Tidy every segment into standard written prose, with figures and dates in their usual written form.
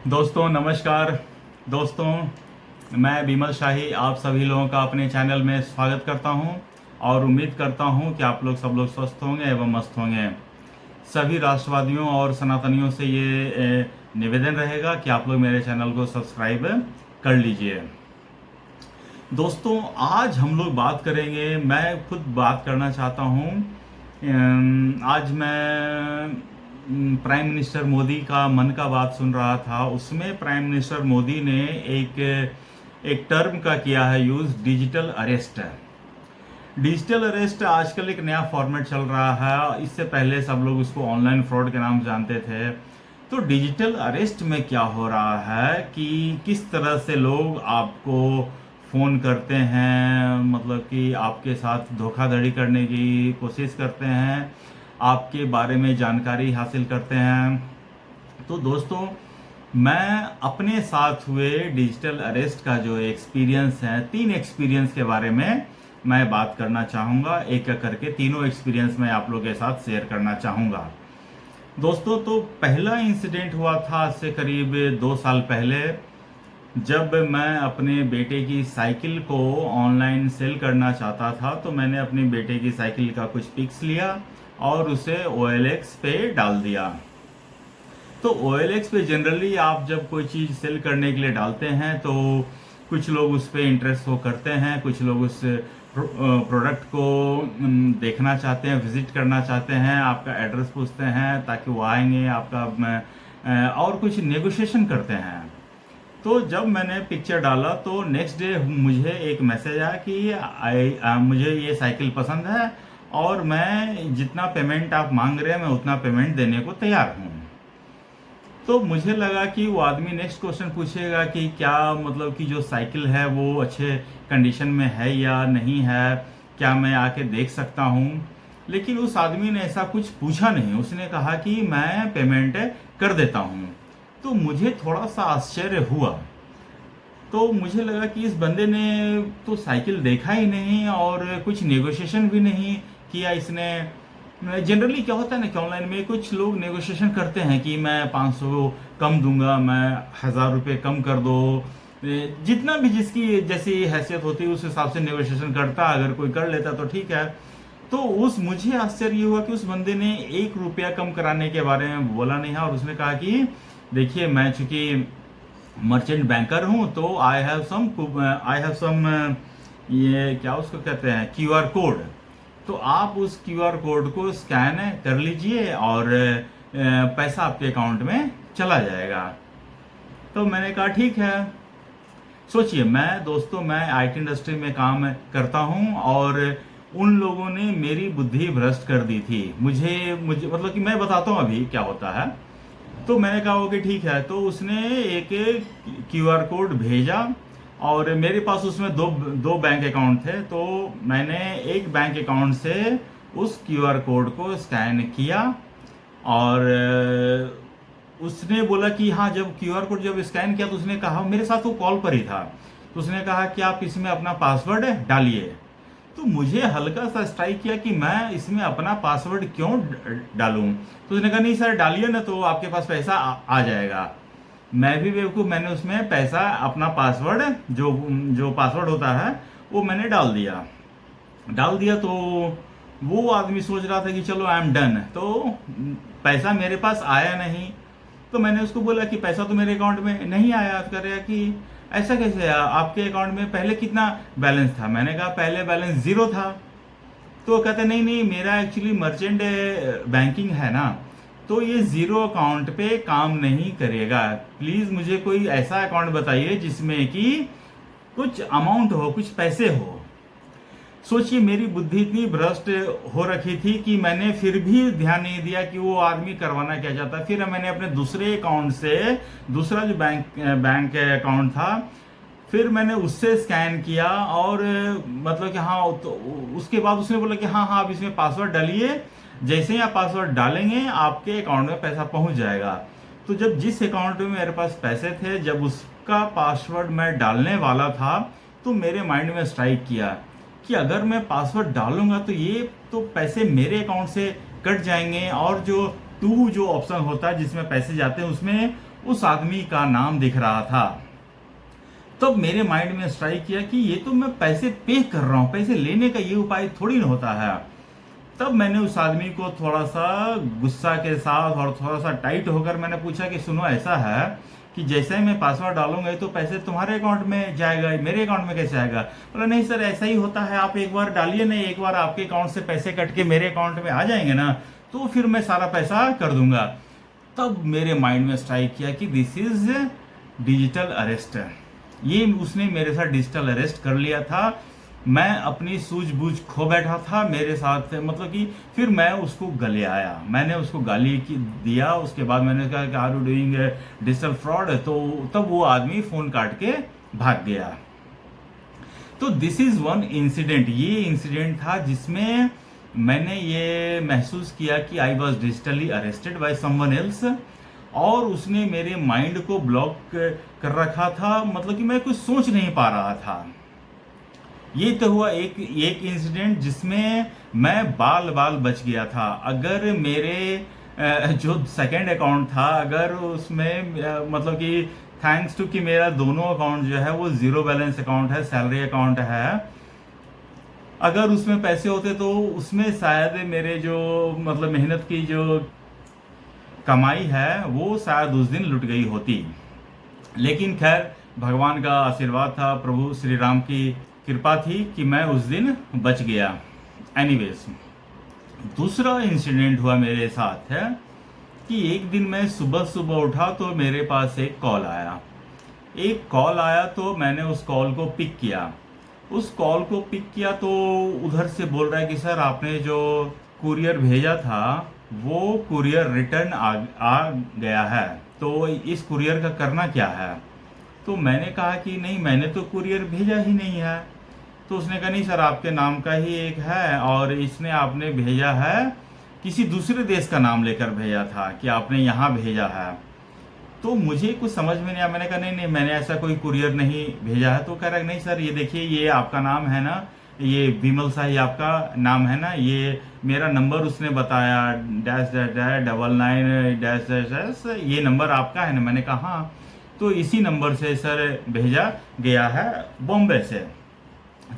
दोस्तों नमस्कार। दोस्तों मैं विमल शाही आप सभी लोगों का अपने चैनल में स्वागत करता हूं और उम्मीद करता हूं कि आप लोग सब लोग स्वस्थ होंगे एवं मस्त होंगे। सभी राष्ट्रवादियों और सनातनियों से ये निवेदन रहेगा कि आप लोग मेरे चैनल को सब्सक्राइब कर लीजिए। दोस्तों आज हम लोग बात करेंगे, मैं खुद बात करना चाहता हूँ। आज मैं प्राइम मिनिस्टर मोदी का मन का बात सुन रहा था। उसमें प्राइम मिनिस्टर मोदी ने एक टर्म का किया है use, digital arrest. Digital arrest आजकल एक नया फॉर्मेट चल रहा है। इससे पहले सब लोग उसको ऑनलाइन फ्रॉड के नाम जानते थे। तो डिजिटल अरेस्ट में क्या हो रहा है कि किस तरह से लोग आपको फ़ोन करते हैं, मतलब कि आपके साथ धोखाधड़ी करने की कोशिश करते हैं, आपके बारे में जानकारी हासिल करते हैं। तो दोस्तों मैं अपने साथ हुए डिजिटल अरेस्ट का जो एक्सपीरियंस है, 3 एक्सपीरियंस के बारे में मैं बात करना चाहूँगा। एक एक करके तीनों एक्सपीरियंस मैं आप लोगों के साथ शेयर करना चाहूँगा। दोस्तों तो पहला इंसिडेंट हुआ था आज से करीब 2 साल पहले, जब मैं अपने बेटे की साइकिल को ऑनलाइन सेल करना चाहता था। तो मैंने अपने बेटे की साइकिल का कुछ पिक्स लिया और उसे OLX पे डाल दिया। तो OLX पे जनरली आप जब कोई चीज़ सेल करने के लिए डालते हैं तो कुछ लोग उस पर इंटरेस्ट हो करते हैं, कुछ लोग उस प्रोडक्ट को देखना चाहते हैं, विजिट करना चाहते हैं, आपका एड्रेस पूछते हैं ताकि वो आएंगे, आपका और कुछ नेगोशिएशन करते हैं। तो जब मैंने पिक्चर डाला तो नेक्स्ट डे मुझे एक मैसेज आया कि मुझे ये साइकिल पसंद है और मैं जितना पेमेंट आप मांग रहे हैं मैं उतना पेमेंट देने को तैयार हूँ। तो मुझे लगा कि वो आदमी नेक्स्ट क्वेश्चन पूछेगा कि क्या मतलब कि जो साइकिल है वो अच्छे कंडीशन में है या नहीं है, क्या मैं आके देख सकता हूँ। लेकिन उस आदमी ने ऐसा कुछ पूछा नहीं, उसने कहा कि मैं पेमेंट कर देता हूँ। तो मुझे थोड़ा सा आश्चर्य हुआ। तो मुझे लगा कि इस बंदे ने तो साइकिल देखा ही नहीं और कुछ नेगोशिएशन भी नहीं किया इसने। जनरली क्या होता है ना कि ऑनलाइन में कुछ लोग नेगोशिएशन करते हैं कि मैं 500 कम दूंगा, मैं 1000 रुपये कम कर दो, जितना भी जिसकी जैसी हैसियत होती है उस हिसाब से नेगोशिएशन करता। अगर कोई कर लेता तो ठीक है। तो मुझे आश्चर्य हुआ कि उस बंदे ने 1 रुपया कम कराने के बारे में बोला नहीं है और उसने कहा कि देखिए मैं चूंकि मर्चेंट बैंकर हूँ तो आई हैव सम ये क्या उसको कहते हैं QR कोड। तो आप उस QR कोड को स्कैन कर लीजिए और पैसा आपके अकाउंट में चला जाएगा। तो मैंने कहा ठीक है। सोचिए, मैं IT इंडस्ट्री में काम करता हूं और उन लोगों ने मेरी बुद्धि भ्रष्ट कर दी थी। मुझे मतलब कि मैं बताता हूं अभी क्या होता है। तो मैंने कहा ओके ठीक है। तो उसने एक QR कोड भेजा और मेरे पास उसमें दो बैंक अकाउंट थे। तो मैंने एक बैंक अकाउंट से उस QR कोड को स्कैन किया और उसने बोला कि हाँ, जब QR कोड जब स्कैन किया तो उसने कहा, मेरे साथ वो कॉल पर ही था, तो उसने कहा कि आप इसमें अपना पासवर्ड डालिए। तो मुझे हल्का सा स्ट्राइक किया कि मैं इसमें अपना पासवर्ड क्यों डालूं। तो उसने कहा नहीं सर डालिए ना तो आपके पास पैसा आ जाएगा। मैं भी बेवकूफ़, मैंने उसमें पैसा अपना पासवर्ड जो पासवर्ड होता है वो मैंने डाल दिया। तो वो आदमी सोच रहा था कि चलो आई एम डन। तो पैसा मेरे पास आया नहीं। तो मैंने उसको बोला कि पैसा तो मेरे अकाउंट में नहीं आया। तो कह रहा कि ऐसा कैसे आया, आपके अकाउंट में पहले कितना बैलेंस था। मैंने कहा पहले बैलेंस 0 था। तो कहते नहीं मेरा एक्चुअली मर्चेंट बैंकिंग है ना, तो ये 0 अकाउंट पे काम नहीं करेगा। प्लीज मुझे कोई ऐसा अकाउंट बताइए जिसमें कि कुछ अमाउंट हो, कुछ पैसे हो। सोचिए, मेरी बुद्धि इतनी भ्रष्ट हो रखी थी कि मैंने फिर भी ध्यान नहीं दिया कि वो आदमी करवाना क्या चाहता है। फिर मैंने अपने दूसरे अकाउंट से, दूसरा जो बैंक अकाउंट था, फिर मैंने उससे स्कैन किया और मतलब कि हाँ, तो उसके बाद उसने बोला कि हाँ आप इसमें पासवर्ड डालिए, जैसे ही आप पासवर्ड डालेंगे आपके अकाउंट में पैसा पहुंच जाएगा। तो जब जिस अकाउंट में मेरे पास पैसे थे, जब उसका पासवर्ड मैं डालने वाला था तो मेरे माइंड में स्ट्राइक किया कि अगर मैं पासवर्ड डालूंगा तो ये तो पैसे मेरे अकाउंट से कट जाएंगे और जो जो ऑप्शन होता है जिसमें पैसे जाते हैं उसमें उस आदमी का नाम दिख रहा था। तब मेरे माइंड में स्ट्राइक किया कि ये तो मैं पैसे पे कर रहा हूँ, पैसे लेने का ये उपाय थोड़ी ना होता है। तब मैंने उस आदमी को थोड़ा सा गुस्सा के साथ और थोड़ा सा टाइट होकर मैंने पूछा कि सुनो, ऐसा है कि जैसे ही मैं पासवर्ड डालूंगा तो पैसे तुम्हारे अकाउंट में जाएगा, मेरे अकाउंट में कैसे आएगा? बोला नहीं सर, ऐसा ही होता है, आप एक बार डालिए ना, एक बार आपके अकाउंट से पैसे कट के मेरे अकाउंट में आ जाएंगे ना, तो फिर मैं सारा पैसा कर दूंगा। तब मेरे माइंड में स्ट्राइक किया कि दिस इज डिजिटल अरेस्ट। ये उसने मेरे साथ डिजिटल अरेस्ट कर लिया था। मैं अपनी सूझबूझ खो बैठा था मेरे साथ, मतलब कि फिर मैं उसको गले आया, मैंने उसको गाली की दिया। उसके बाद मैंने कहा कि are you doing digital fraud, तो तब वो आदमी फोन काट के भाग गया। तो दिस इज वन इंसिडेंट, ये इंसिडेंट था जिसमें मैंने ये महसूस किया कि I was digitally arrested by someone else, और उसने मेरे माइंड को ब्लॉक कर रखा था, मतलब कि मैं कुछ सोच नहीं पा रहा था। ये तो हुआ एक इंसिडेंट जिसमें मैं बाल बाल बच गया था। अगर मेरे जो सेकंड अकाउंट था, अगर उसमें मतलब कि थैंक्स टू कि मेरा दोनों अकाउंट जो है वो जीरो बैलेंस अकाउंट है, सैलरी अकाउंट है, अगर उसमें पैसे होते तो उसमें शायद मेरे जो मतलब मेहनत की जो कमाई है वो शायद उस दिन लुट गई होती। लेकिन खैर, भगवान का आशीर्वाद था, प्रभु श्री राम की कृपा थी कि मैं उस दिन बच गया। एनीवेज, दूसरा इंसिडेंट हुआ मेरे साथ है कि एक दिन मैं सुबह सुबह उठा तो मेरे पास एक कॉल आया तो मैंने उस कॉल को पिक किया। तो उधर से बोल रहा है कि सर, आपने जो कुरियर भेजा था वो कुरियर रिटर्न आ गया है, तो इस कुरियर का करना क्या है? तो मैंने कहा कि नहीं, मैंने तो कुरियर भेजा ही नहीं है। तो उसने कहा नहीं सर, आपके नाम का ही एक है और इसने आपने भेजा है, किसी दूसरे देश का नाम लेकर भेजा था कि आपने यहाँ भेजा है। तो मुझे कुछ समझ में नहीं आया। मैंने कहा नहीं, मैंने ऐसा कोई कुरियर नहीं भेजा है। तो कह रहा नहीं सर, ये देखिए, ये आपका नाम है ना, ये विमल शाही आपका नाम है ना, ये मेरा नंबर उसने बताया, $99 ये नंबर आपका है ना? मैंने कहा हाँ। तो इसी नंबर से सर भेजा गया है, बॉम्बे से।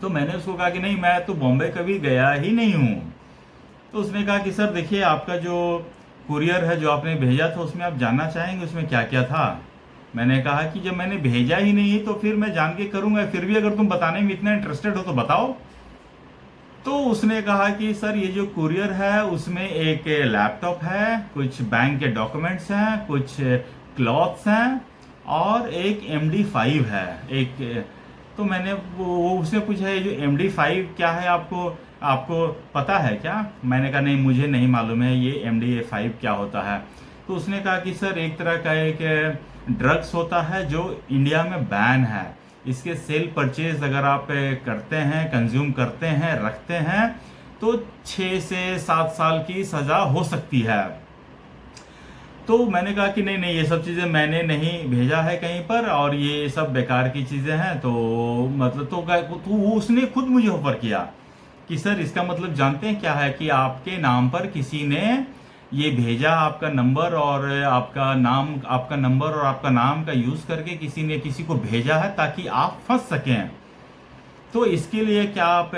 तो मैंने उसको कहा कि नहीं, मैं तो बॉम्बे कभी गया ही नहीं हूँ। तो उसने कहा कि सर देखिए, आपका जो कुरियर है जो आपने भेजा था उसमें आप जानना चाहेंगे उसमें क्या क्या था? मैंने कहा कि जब मैंने भेजा ही नहीं तो फिर मैं जान के करूंगा, फिर भी अगर तुम बताने में इतना इंटरेस्टेड हो तो बताओ। तो उसने कहा कि सर, ये जो कुरियर है उसमें एक लैपटॉप है, कुछ बैंक के डॉक्यूमेंट्स हैं, कुछ क्लॉथ्स हैं और एक MD5 है एक। तो मैंने वो उसने पूछा ये जो MD5 क्या है, आपको पता है क्या? मैंने कहा नहीं, मुझे नहीं मालूम है ये MD5 क्या होता है। तो उसने कहा कि सर, एक तरह का एक ड्रग्स होता है जो इंडिया में बैन है। इसके सेल परचेज अगर आप करते हैं, कंज्यूम करते हैं, रखते हैं, तो 6 से 7 साल की सजा हो सकती है। तो मैंने कहा कि नहीं, ये सब चीज़ें मैंने नहीं भेजा है कहीं पर और ये सब बेकार की चीज़ें हैं। तो मतलब तो उसने खुद मुझे ऑफर किया कि सर, इसका मतलब जानते हैं क्या है, कि आपके नाम पर किसी ने ये भेजा, आपका नंबर और आपका नाम का यूज़ करके किसी ने किसी को भेजा है ताकि आप फंस सकें। तो इसके लिए क्या आप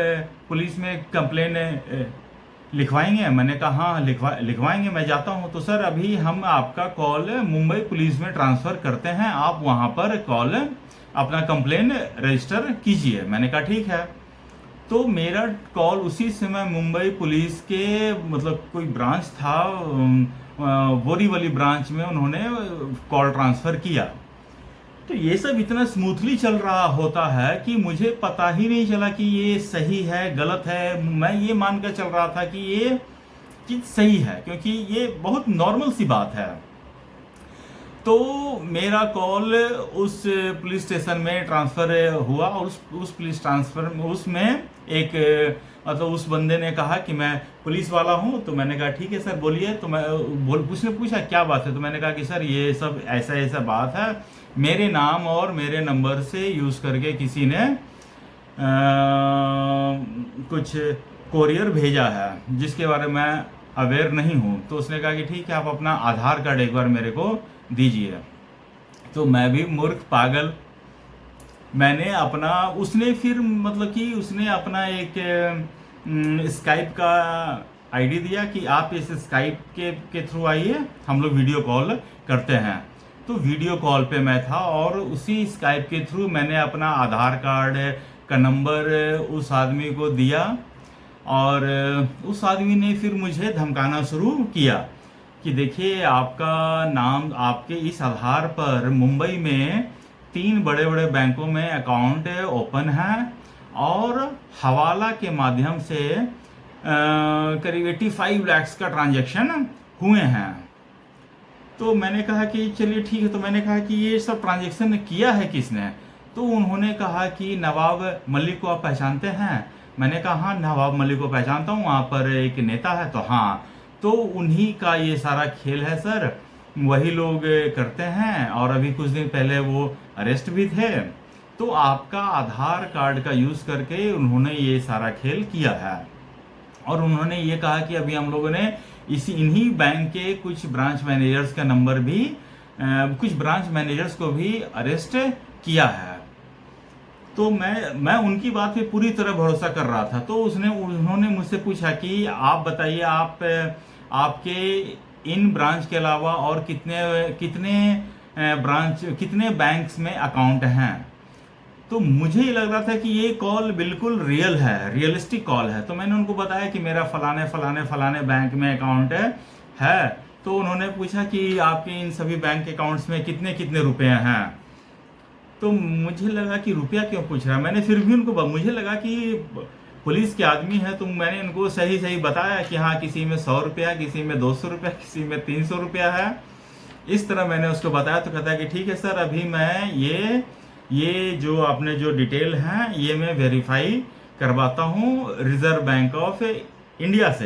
पुलिस में कंप्लेन लिखवाएंगे? मैंने कहा हाँ, लिखवाएंगे, मैं जाता हूँ। तो सर, अभी हम आपका कॉल मुंबई पुलिस में ट्रांसफ़र करते हैं, आप वहाँ पर कॉल अपना कंप्लेन रजिस्टर कीजिए। मैंने कहा ठीक है। तो मेरा कॉल उसी समय मुंबई पुलिस के मतलब कोई ब्रांच था, बोरीवली ब्रांच में उन्होंने कॉल ट्रांसफ़र किया। तो ये सब इतना स्मूथली चल रहा होता है कि मुझे पता ही नहीं चला कि ये सही है गलत है। मैं ये मानकर चल रहा था कि ये चीज सही है, क्योंकि ये बहुत नॉर्मल सी बात है। तो मेरा कॉल उस पुलिस स्टेशन में ट्रांसफ़र हुआ और उस पुलिस ट्रांसफ़र में उसमें एक मतलब उस बंदे ने कहा कि मैं पुलिस वाला हूं। तो मैंने कहा ठीक है सर, बोलिए। तो उसने पूछा क्या बात है? तो मैंने कहा कि सर, ये सब ऐसा बात है, मेरे नाम और मेरे नंबर से यूज़ करके किसी ने कुछ कोरियर भेजा है जिसके बारे में मैं अवेयर नहीं हूँ। तो उसने कहा कि ठीक है, आप अपना आधार कार्ड एक बार मेरे को दीजिए। तो मैं भी मूर्ख पागल, मैंने अपना, उसने फिर मतलब कि उसने अपना एक स्काइप का आईडी दिया कि आप इस स्काइप के थ्रू आइए, हम लोग वीडियो कॉल करते हैं। तो वीडियो कॉल पे मैं था और उसी स्काइप के थ्रू मैंने अपना आधार कार्ड का नंबर उस आदमी को दिया और उस आदमी ने फिर मुझे धमकाना शुरू किया कि देखिए आपका नाम, आपके इस आधार पर मुंबई में 3 बड़े बड़े बैंकों में अकाउंट ओपन है और हवाला के माध्यम से करीब 85 लाख का ट्रांजैक्शन हुए हैं। तो मैंने कहा कि चलिए ठीक है। तो मैंने कहा कि ये सब ट्रांजैक्शन किया है किसने? तो उन्होंने कहा कि नवाब मलिक को आप पहचानते हैं? मैंने कहा हाँ, नवाब मलिक को पहचानता हूँ, वहाँ पर एक नेता है। तो हाँ, तो उन्हीं का ये सारा खेल है सर, वही लोग करते हैं और अभी कुछ दिन पहले वो अरेस्ट भी थे। तो आपका आधार कार्ड का यूज़ करके उन्होंने ये सारा खेल किया है और उन्होंने ये कहा कि अभी हम लोगों ने इन्हीं बैंक के कुछ ब्रांच मैनेजर्स का नंबर भी, कुछ ब्रांच मैनेजर्स को भी अरेस्ट किया है। तो मैं उनकी बात पे पूरी तरह भरोसा कर रहा था। तो उन्होंने मुझसे पूछा कि आप बताइए, आपके इन ब्रांच के अलावा और कितने बैंक्स में अकाउंट हैं? तो मुझे ये लग रहा था कि ये कॉल बिल्कुल रियल है, रियलिस्टिक कॉल है। तो मैंने उनको बताया कि मेरा फलाने बैंक में अकाउंट है। तो उन्होंने पूछा कि आपके इन सभी बैंक अकाउंट्स में कितने कितने रुपए हैं? तो मुझे लगा कि रुपया क्यों पूछ रहा है। मैंने फिर भी उनको, मुझे लगा कि पुलिस के आदमी है, तो मैंने उनको सही सही बताया कि हाँ, किसी में 100 रुपया, किसी में 200 रुपया, किसी में 300 रुपया है। इस तरह मैंने उसको बताया। तो कहता है कि ठीक है सर, अभी मैं ये जो आपने जो डिटेल हैं ये मैं वेरीफाई करवाता हूँ रिजर्व बैंक ऑफ इंडिया से।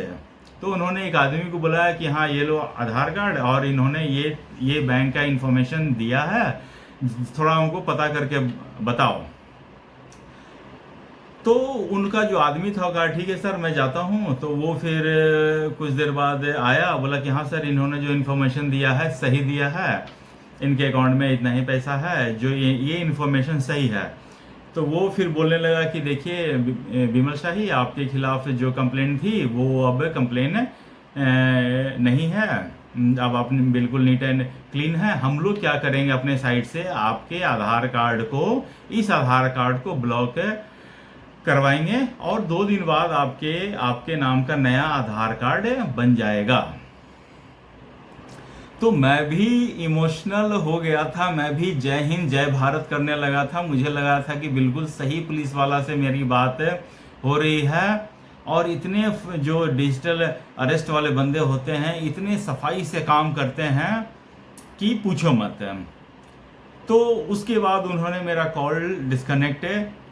तो उन्होंने एक आदमी को बुलाया कि हाँ, ये लो आधार कार्ड और इन्होंने ये बैंक का इंफॉर्मेशन दिया है, थोड़ा उनको पता करके बताओ। तो उनका जो आदमी था कहा ठीक है सर, मैं जाता हूँ। तो वो फिर कुछ देर बाद आया, बोला कि हाँ सर, इन्होंने जो इन्फॉर्मेशन दिया है सही दिया है, इनके अकाउंट में इतना ही पैसा है, जो ये इन्फॉर्मेशन सही है। तो वो फिर बोलने लगा कि देखिए विमल शाही, आपके खिलाफ जो कंप्लेन थी वो अब कंप्लेन नहीं है, अब आप बिल्कुल नीट एंड क्लीन है। हम लोग क्या करेंगे, अपने साइड से आपके आधार कार्ड को, इस आधार कार्ड को ब्लॉक करवाएंगे और 2 दिन बाद आपके नाम का नया आधार कार्ड बन जाएगा। तो मैं भी इमोशनल हो गया था, मैं भी जय हिंद जय भारत करने लगा था। मुझे लगा था कि बिल्कुल सही पुलिस वाला से मेरी बात हो रही है और इतने जो डिजिटल अरेस्ट वाले बंदे होते हैं इतने सफाई से काम करते हैं कि पूछो मत। तो उसके बाद उन्होंने मेरा कॉल डिस्कनेक्ट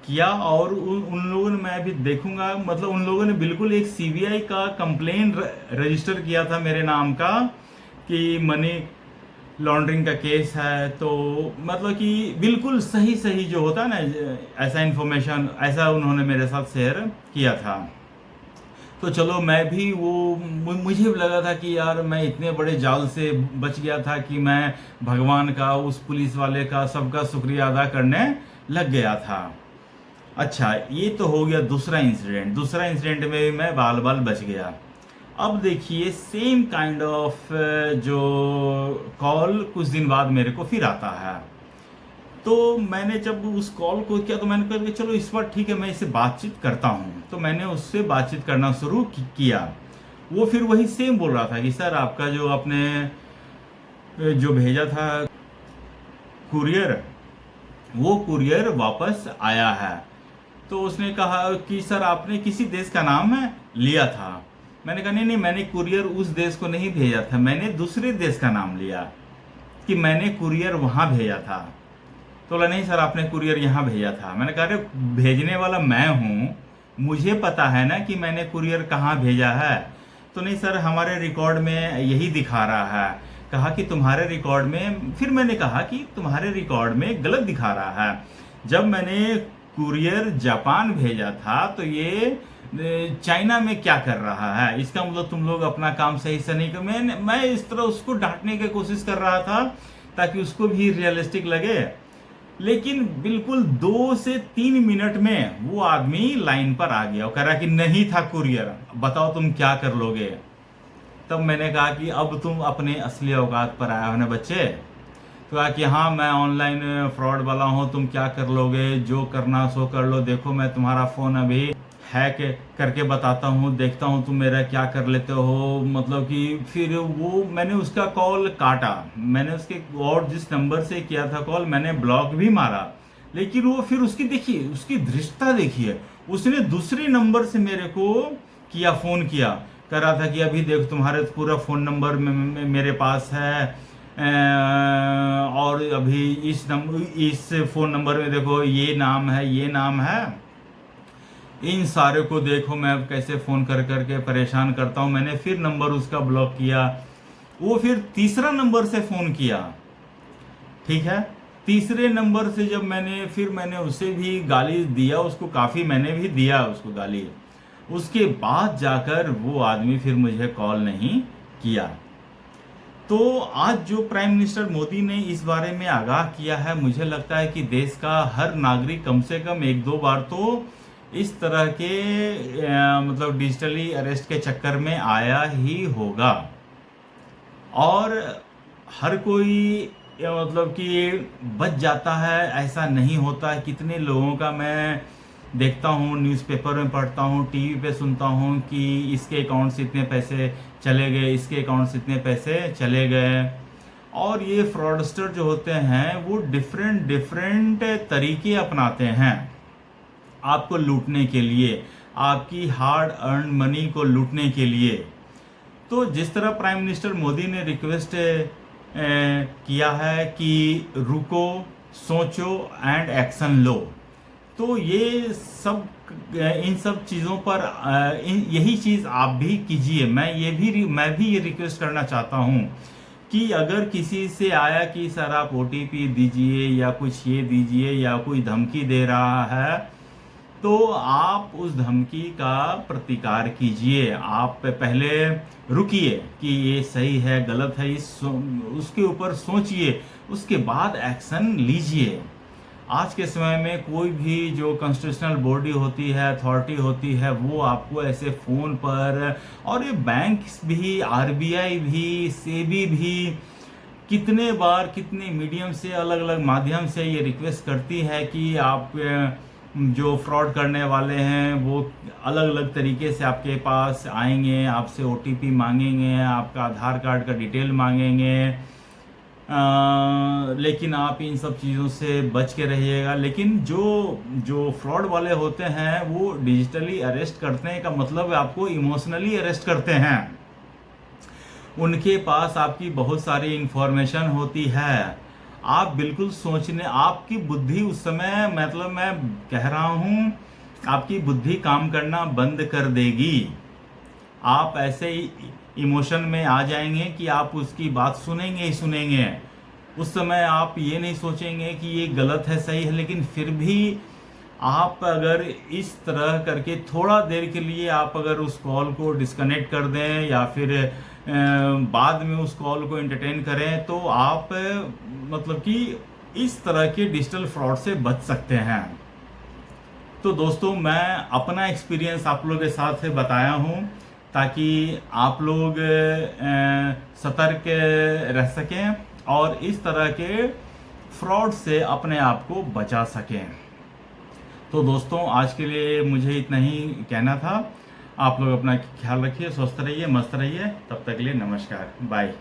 किया और उन लोगों ने, मैं भी देखूंगा, मतलब उन लोगों ने बिल्कुल एक सीबीआई का कंप्लेन रजिस्टर किया था मेरे नाम का कि मनी लॉन्ड्रिंग का केस है। तो मतलब कि बिल्कुल सही सही जो होता है ना, ऐसा इन्फॉर्मेशन ऐसा उन्होंने मेरे साथ शेयर किया था। तो चलो, मैं भी मुझे लगा था कि यार मैं इतने बड़े जाल से बच गया था कि मैं भगवान का, उस पुलिस वाले का, सबका शुक्रिया अदा करने लग गया था। अच्छा, ये तो हो गया दूसरा इंसिडेंट में भी मैं बाल बच गया। अब देखिए सेम काइंड ऑफ जो कॉल कुछ दिन बाद मेरे को फिर आता है। तो मैंने जब उस कॉल को किया तो मैंने कहा कि चलो इस बार ठीक है, मैं इससे बातचीत करता हूँ। तो मैंने उससे बातचीत करना शुरू किया। वो फिर वही सेम बोल रहा था कि सर आपका जो आपने जो भेजा था कुरियर, वो कुरियर वापस आया है। तो उसने कहा कि सर आपने किसी देश का नाम लिया था। मैंने कहा नहीं, मैंने कुरियर उस देश को नहीं भेजा था, मैंने दूसरे देश का नाम लिया कि मैंने कुरियर वहाँ भेजा था। तो बोला नहीं सर, आपने कुरियर यहाँ भेजा था। मैंने कहा अरे भेजने वाला मैं हूँ, मुझे पता है ना कि मैंने कुरियर कहाँ भेजा है। तो नहीं सर, हमारे रिकॉर्ड में यही दिखा रहा है। कहा कि तुम्हारे रिकॉर्ड में, फिर मैंने कहा कि तुम्हारे रिकॉर्ड में गलत दिखा रहा है। जब मैंने कुरियर जापान भेजा था तो ये चाइना में क्या कर रहा है, इसका मतलब तुम लोग अपना काम सही से नहीं कर। मैं इस तरह उसको डांटने की कोशिश कर रहा था ताकि उसको भी रियलिस्टिक लगे। लेकिन बिल्कुल 2 से 3 मिनट में वो आदमी लाइन पर आ गया और कह रहा कि नहीं था कुरियर, बताओ तुम क्या कर लोगे। तब मैंने कहा कि अब तुम अपने असली औकात पर आए हो ना बच्चे। तो कहा कि हाँ मैं ऑनलाइन फ्रॉड वाला हूँ, तुम क्या कर लोगे, जो करना सो कर लो, देखो मैं तुम्हारा फ़ोन अभी हैक करके बताता हूँ, देखता हूँ तुम मेरा क्या कर लेते हो। मतलब कि फिर वो मैंने उसका कॉल काटा, मैंने उसके और जिस नंबर से किया था कॉल मैंने ब्लॉक भी मारा। लेकिन वो फिर उसकी देखिए, उसकी धृष्टता देखिए, उसने दूसरे नंबर से मेरे को किया, फ़ोन किया, कह रहा था कि अभी देखो तुम्हारे पूरा फ़ोन नंबर मेरे पास है, और अभी इस फ़ोन नंबर में देखो ये नाम है, ये नाम है, इन सारे को देखो मैं अब कैसे फ़ोन कर करके परेशान करता हूँ। मैंने फिर नंबर उसका ब्लॉक किया। वो फिर तीसरा नंबर से फ़ोन किया, ठीक है। तीसरे नंबर से जब मैंने उसे भी गाली दिया, उसको काफ़ी मैंने भी दिया उसको गाली। उसके बाद जाकर वो आदमी फिर मुझे कॉल नहीं किया। तो आज जो प्राइम मिनिस्टर मोदी ने इस बारे में आगाह किया है, मुझे लगता है कि देश का हर नागरिक कम से कम 1-2 बार तो इस तरह के मतलब डिजिटली अरेस्ट के चक्कर में आया ही होगा। और हर कोई मतलब कि बच जाता है, ऐसा नहीं होता है। कितने लोगों का मैं देखता हूँ, न्यूज़पेपर में पढ़ता हूँ, टीवी पे सुनता हूँ कि इसके अकाउंट से इतने पैसे चले गए, इसके अकाउंट से इतने पैसे चले गए। और ये फ्रॉडस्टर जो होते हैं वो डिफरेंट तरीके अपनाते हैं आपको लूटने के लिए, आपकी हार्ड अर्न मनी को लूटने के लिए। तो जिस तरह प्राइम मिनिस्टर मोदी ने रिक्वेस्ट किया है कि रुको, सोचो एंड एक्शन लो, तो ये सब इन सब चीज़ों पर यही चीज़ आप भी कीजिए। मैं भी ये रिक्वेस्ट करना चाहता हूँ कि अगर किसी से आया कि सर आप OTP दीजिए या कुछ ये दीजिए या कोई धमकी दे रहा है, तो आप उस धमकी का प्रतिकार कीजिए। आप पहले रुकिए कि ये सही है गलत है, उसके ऊपर सोचिए, उसके बाद एक्शन लीजिए। आज के समय में कोई भी जो कॉन्स्टिट्यूशनल बॉडी होती है, अथॉरिटी होती है, वो आपको ऐसे फ़ोन पर, और ये बैंक्स भी, RBI भी, सेबी भी कितने बार कितने मीडियम से, अलग अलग माध्यम से ये रिक्वेस्ट करती है कि आप जो फ्रॉड करने वाले हैं वो अलग अलग तरीके से आपके पास आएंगे, आपसे OTP मांगेंगे, आपका आधार कार्ड का डिटेल मांगेंगे। लेकिन आप इन सब चीज़ों से बच के रहिएगा। लेकिन जो फ्रॉड वाले होते हैं वो डिजिटली अरेस्ट करते हैं, का मतलब आपको इमोशनली अरेस्ट करते हैं। उनके पास आपकी बहुत सारी इंफॉर्मेशन होती है। आप बिल्कुल सोचने, आपकी बुद्धि उस समय, मतलब मैं कह रहा हूँ, आपकी बुद्धि काम करना बंद कर देगी। आप ऐसे ही इमोशन में आ जाएंगे कि आप उसकी बात सुनेंगे ही सुनेंगे। उस समय आप ये नहीं सोचेंगे कि ये गलत है सही है, लेकिन फिर भी आप अगर इस तरह करके थोड़ा देर के लिए आप अगर उस कॉल को डिस्कनेक्ट कर दें या फिर बाद में उस कॉल को एंटरटेन करें, तो आप मतलब कि इस तरह के डिजिटल फ्रॉड से बच सकते हैं। तो दोस्तों, मैं अपना एक्सपीरियंस आप लोगों के साथ बताया हूँ ताकि आप लोग सतर्क रह सकें और इस तरह के फ्रॉड से अपने आप को बचा सकें। तो दोस्तों, आज के लिए मुझे इतना ही कहना था। आप लोग अपना ख्याल रखिए, स्वस्थ रहिए, मस्त रहिए। तब तक के लिए नमस्कार, बाय।